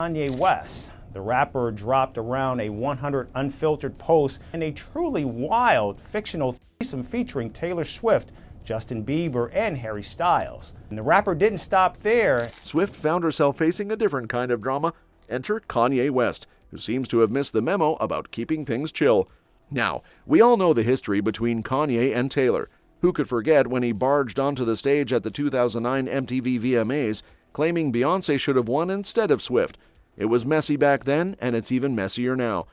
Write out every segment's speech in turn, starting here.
Kanye West. The rapper dropped around a 100 unfiltered posts in a truly wild fictional threesome featuring Taylor Swift, Justin Bieber, and Harry Styles. And the rapper didn't stop there. Swift found herself facing a different kind of drama. Enter Kanye West, who seems to have missed the memo about keeping things chill. Now, we all know the history between Kanye and Taylor. Who could forget when he barged onto the stage at the 2009 MTV VMAs, claiming Beyoncé should have won instead of Swift? It was messy back then, and it's even messier now.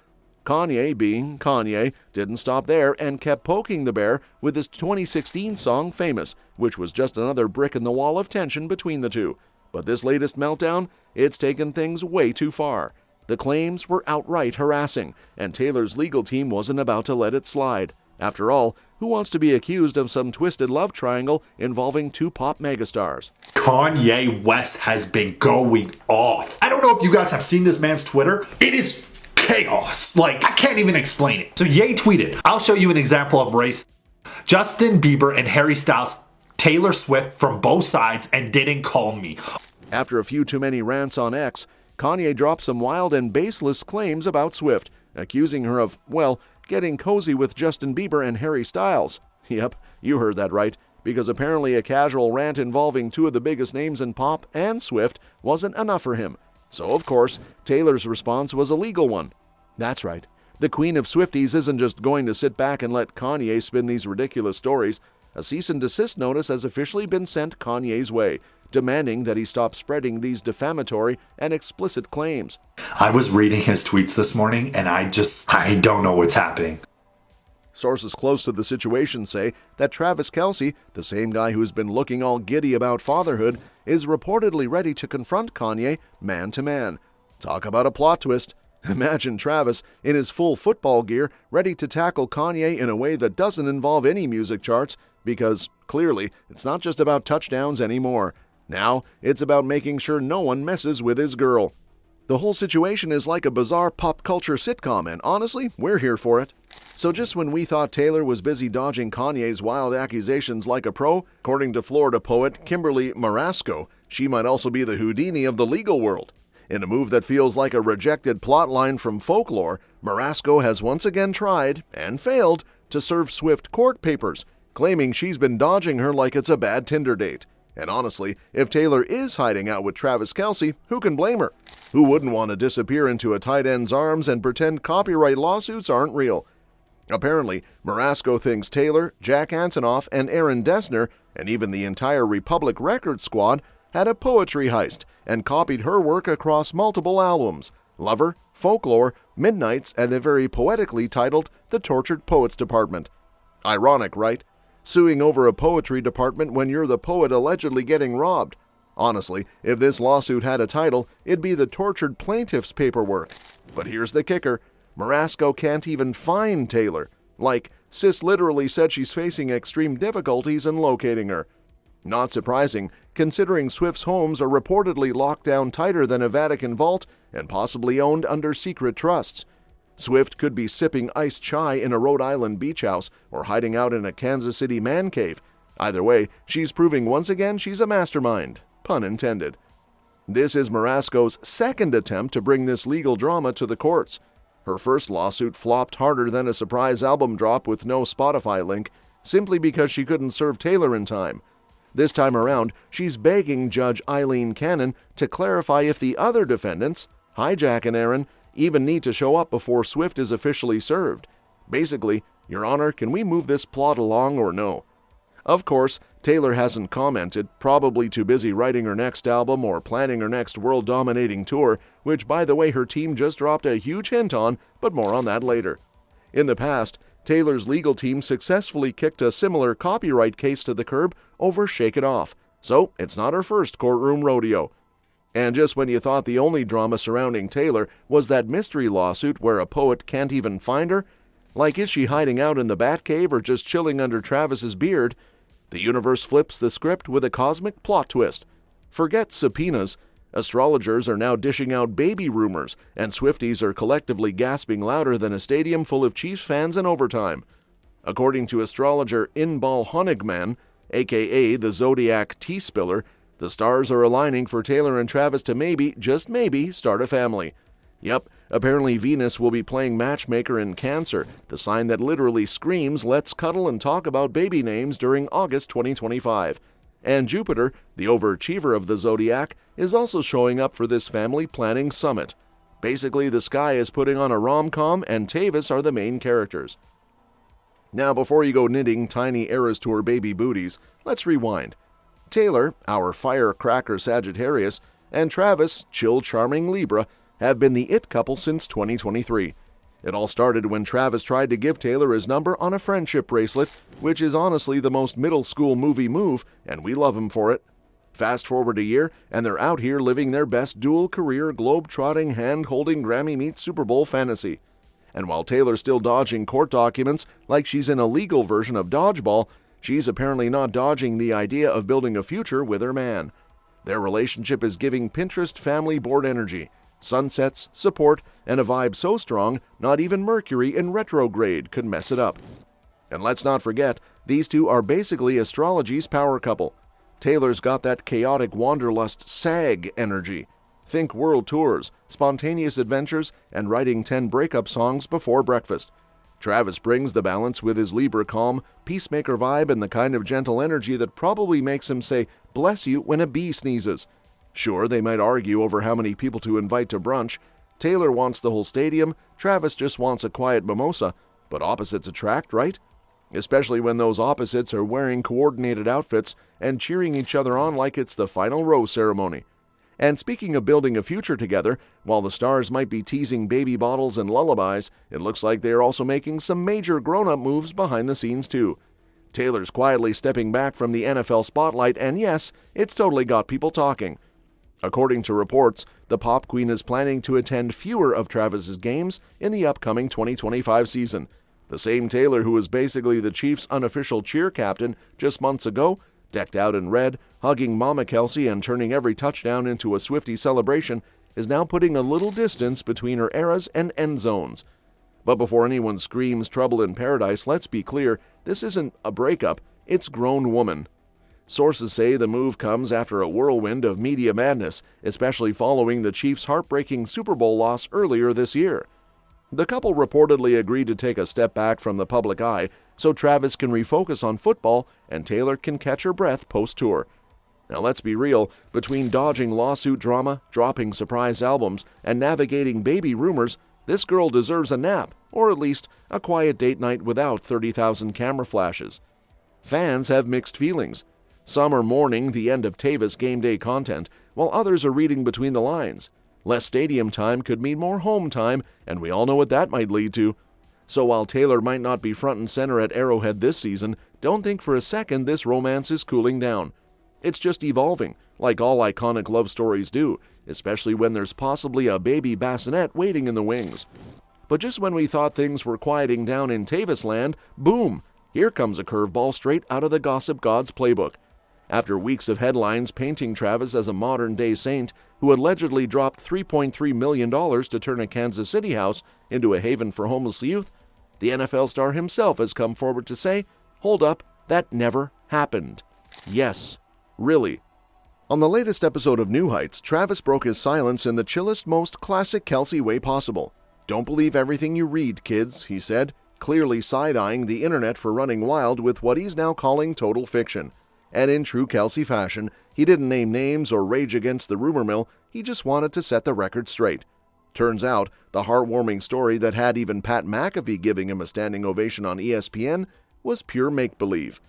Kanye, being Kanye, didn't stop there and kept poking the bear with his 2016 song Famous, which was just another brick in the wall of tension between the two. But this latest meltdown, it's taken things way too far. The claims were outright harassing, and Taylor's legal team wasn't about to let it slide. After all, who wants to be accused of some twisted love triangle involving two pop megastars? Kanye West has been going off. I don't know if you guys have seen this man's Twitter. It is chaos. Like, I can't even explain it. So Ye tweeted, I'll show you an example of race. Justin Bieber and Harry Styles, Taylor Swift from both sides and didn't call me. After a few too many rants on X, Kanye dropped some wild and baseless claims about Swift, accusing her of, well, getting cozy with Justin Bieber and Harry Styles. Yep, you heard that right, because apparently a casual rant involving two of the biggest names in pop and Swift wasn't enough for him. So, of course, Taylor's response was a legal one. That's right. The Queen of Swifties isn't just going to sit back and let Kanye spin these ridiculous stories. A cease and desist notice has officially been sent Kanye's way, demanding that he stop spreading these defamatory and explicit claims. I was reading his tweets this morning, and I don't know what's happening. Sources close to the situation say that Travis Kelce, the same guy who's been looking all giddy about fatherhood, is reportedly ready to confront Kanye man to man. Talk about a plot twist. Imagine Travis in his full football gear, ready to tackle Kanye in a way that doesn't involve any music charts, because clearly it's not just about touchdowns anymore. Now it's about making sure no one messes with his girl. The whole situation is like a bizarre pop culture sitcom, and honestly, we're here for it. So just when we thought Taylor was busy dodging Kanye's wild accusations like a pro, according to Florida poet Kimberly Marasco, she might also be the Houdini of the legal world. In a move that feels like a rejected plotline from folklore, Marasco has once again tried, and failed, to serve Swift court papers, claiming she's been dodging her like it's a bad Tinder date. And honestly, if Taylor is hiding out with Travis Kelce, who can blame her? Who wouldn't want to disappear into a tight end's arms and pretend copyright lawsuits aren't real? Apparently, Marasco thinks Taylor, Jack Antonoff, and Aaron Dessner, and even the entire Republic Records squad, had a poetry heist and copied her work across multiple albums: Lover, Folklore, Midnights, and the very poetically titled The Tortured Poets Department. Ironic, right? Suing over a poetry department when you're the poet allegedly getting robbed. Honestly, if this lawsuit had a title, it'd be the Tortured Plaintiff's Paperwork. But here's the kicker. Marasco can't even find Taylor. Like, sis literally said she's facing extreme difficulties in locating her. Not surprising, considering Swift's homes are reportedly locked down tighter than a Vatican vault and possibly owned under secret trusts. Swift could be sipping iced chai in a Rhode Island beach house or hiding out in a Kansas City man cave. Either way, she's proving once again she's a mastermind. Pun intended. This is Marasco's second attempt to bring this legal drama to the courts. Her first lawsuit flopped harder than a surprise album drop with no Spotify link, simply because she couldn't serve Taylor in time. This time around, she's begging Judge Eileen Cannon to clarify if the other defendants, Hijack and Aaron, even need to show up before Swift is officially served. Basically, Your Honor, can we move this plot along or no? Of course, Taylor hasn't commented, probably too busy writing her next album or planning her next world-dominating tour, which, by the way, her team just dropped a huge hint on, but more on that later. In the past, Taylor's legal team successfully kicked a similar copyright case to the curb over Shake It Off, so it's not her first courtroom rodeo. And just when you thought the only drama surrounding Taylor was that mystery lawsuit where a poet can't even find her, like is she hiding out in the Batcave or just chilling under Travis's beard, the universe flips the script with a cosmic plot twist. Forget subpoenas. Astrologers are now dishing out baby rumors, and Swifties are collectively gasping louder than a stadium full of Chiefs fans in overtime. According to astrologer Inbal Honigman, aka the Zodiac Tea Spiller, The stars are aligning for Taylor and Travis to maybe, just maybe, start a family. Yep, apparently Venus will be playing matchmaker in Cancer, the sign that literally screams, "Let's cuddle and talk about baby names" during August 2025. And Jupiter, the overachiever of the zodiac, is also showing up for this family planning summit. Basically, the sky is putting on a rom-com and Tavis are the main characters. Now, before you go knitting tiny Eras Tour baby booties, let's rewind. Taylor, our firecracker Sagittarius, and Travis, chill charming Libra, have been the it couple since 2023. It all started when Travis tried to give Taylor his number on a friendship bracelet, which is honestly the most middle school movie move, and we love him for it. Fast forward a year, and they're out here living their best dual-career, globe-trotting, hand-holding Grammy-meets Super Bowl fantasy. And while Taylor's still dodging court documents like she's in a legal version of dodgeball, she's apparently not dodging the idea of building a future with her man. Their relationship is giving Pinterest family board energy, sunsets, support, and a vibe so strong not even Mercury in retrograde could mess it up. And let's not forget, these two are basically astrology's power couple. Taylor's got that chaotic wanderlust SAG energy. Think world tours, spontaneous adventures, and writing 10 breakup songs before breakfast. Travis brings the balance with his Libra calm, peacemaker vibe and the kind of gentle energy that probably makes him say, "bless you," when a bee sneezes. Sure, they might argue over how many people to invite to brunch. Taylor wants the whole stadium, Travis just wants a quiet mimosa, but opposites attract, right? Especially when those opposites are wearing coordinated outfits and cheering each other on like it's the final rose ceremony. And speaking of building a future together, while the stars might be teasing baby bottles and lullabies, it looks like they are also making some major grown-up moves behind the scenes too. Taylor's quietly stepping back from the NFL spotlight, and yes, it's totally got people talking. According to reports, the pop queen is planning to attend fewer of Travis's games in the upcoming 2025 season. The same Taylor who was basically the Chiefs' unofficial cheer captain just months ago, decked out in red, hugging Mama Kelce and turning every touchdown into a Swiftie celebration, is now putting a little distance between her eras and end zones. But before anyone screams trouble in paradise, let's be clear, this isn't a breakup, it's grown woman. Sources say the move comes after a whirlwind of media madness, especially following the Chiefs' heartbreaking Super Bowl loss earlier this year. The couple reportedly agreed to take a step back from the public eye so Travis can refocus on football and Taylor can catch her breath post-tour. Now let's be real, between dodging lawsuit drama, dropping surprise albums, and navigating baby rumors, this girl deserves a nap, or at least a quiet date night without 30,000 camera flashes. Fans have mixed feelings. Some are mourning the end of Tavis game day content, while others are reading between the lines. Less stadium time could mean more home time, and we all know what that might lead to. So while Taylor might not be front and center at Arrowhead this season, don't think for a second this romance is cooling down. It's just evolving, like all iconic love stories do, especially when there's possibly a baby bassinet waiting in the wings. But just when we thought things were quieting down in Tavis land, boom! Here comes a curveball straight out of the Gossip God's playbook. After weeks of headlines painting Travis as a modern-day saint who allegedly dropped $3.3 million to turn a Kansas City house into a haven for homeless youth, the NFL star himself has come forward to say, hold up, that never happened. Yes, really. On the latest episode of New Heights, Travis broke his silence in the chillest, most classic Kelce way possible. Don't believe everything you read, kids, he said, clearly side-eyeing the internet for running wild with what he's now calling total fiction. And in true Kelce fashion, he didn't name names or rage against the rumor mill, he just wanted to set the record straight. Turns out, the heartwarming story that had even Pat McAfee giving him a standing ovation on ESPN was pure make-believe.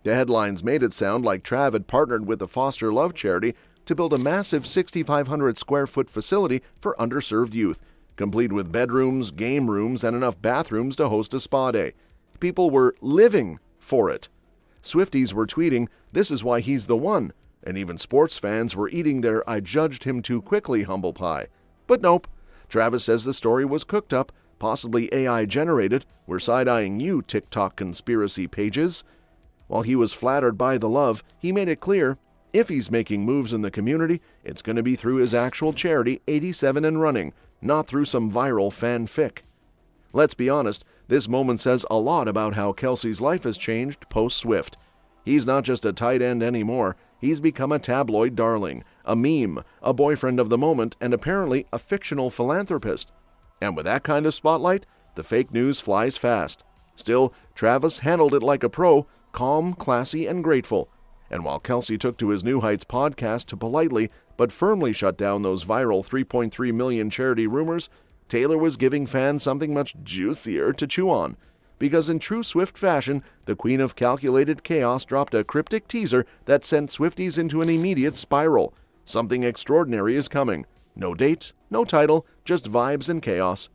The headlines made it sound like Trav had partnered with the Foster Love charity to build a massive 6,500 square foot facility for underserved youth, complete with bedrooms, game rooms, and enough bathrooms to host a spa day. People were living for it. Swifties were tweeting, "This is why he's the one," and even sports fans were eating their "I judged him too quickly" humble pie. But nope, Travis says the story was cooked up, possibly AI generated. We're side-eyeing you, TikTok conspiracy pages. While he was flattered by the love, he made it clear, if he's making moves in the community, it's going to be through his actual charity, 87 and Running, not through some viral fanfic. Let's be honest, this moment says a lot about how Kelce's life has changed post-Swift. He's not just a tight end anymore, he's become a tabloid darling, a meme, a boyfriend of the moment, and apparently a fictional philanthropist. And with that kind of spotlight, the fake news flies fast. Still, Travis handled it like a pro, calm, classy, and grateful. And while Kelce took to his New Heights podcast to politely but firmly shut down those viral 3.3 million charity rumors, Taylor was giving fans something much juicier to chew on. Because in true Swift fashion, the Queen of Calculated Chaos dropped a cryptic teaser that sent Swifties into an immediate spiral. Something extraordinary is coming. No date, no title, just vibes and chaos.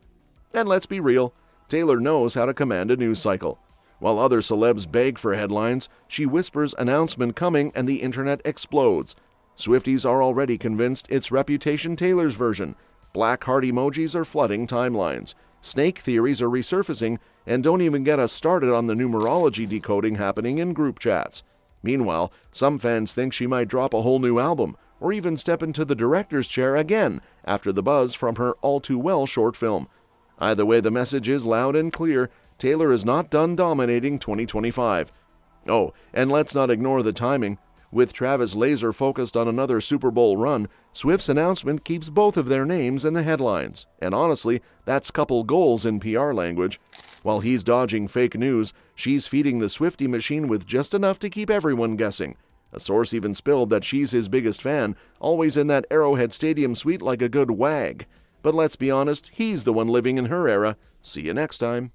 And let's be real, Taylor knows how to command a news cycle. While other celebs beg for headlines, she whispers announcement coming and the internet explodes. Swifties are already convinced it's Reputation Taylor's version. Black heart emojis are flooding timelines. Snake theories are resurfacing, and don't even get us started on the numerology decoding happening in group chats. Meanwhile, some fans think she might drop a whole new album, or even step into the director's chair again after the buzz from her All Too Well short film. Either way, the message is loud and clear. Taylor is not done dominating 2025. Oh, and let's not ignore the timing. With Travis laser focused on another Super Bowl run, Swift's announcement keeps both of their names in the headlines. And honestly, that's couple goals in PR language. While he's dodging fake news, she's feeding the Swiftie machine with just enough to keep everyone guessing. A source even spilled that she's his biggest fan, always in that Arrowhead Stadium suite like a good wag. But let's be honest, he's the one living in her era. See you next time.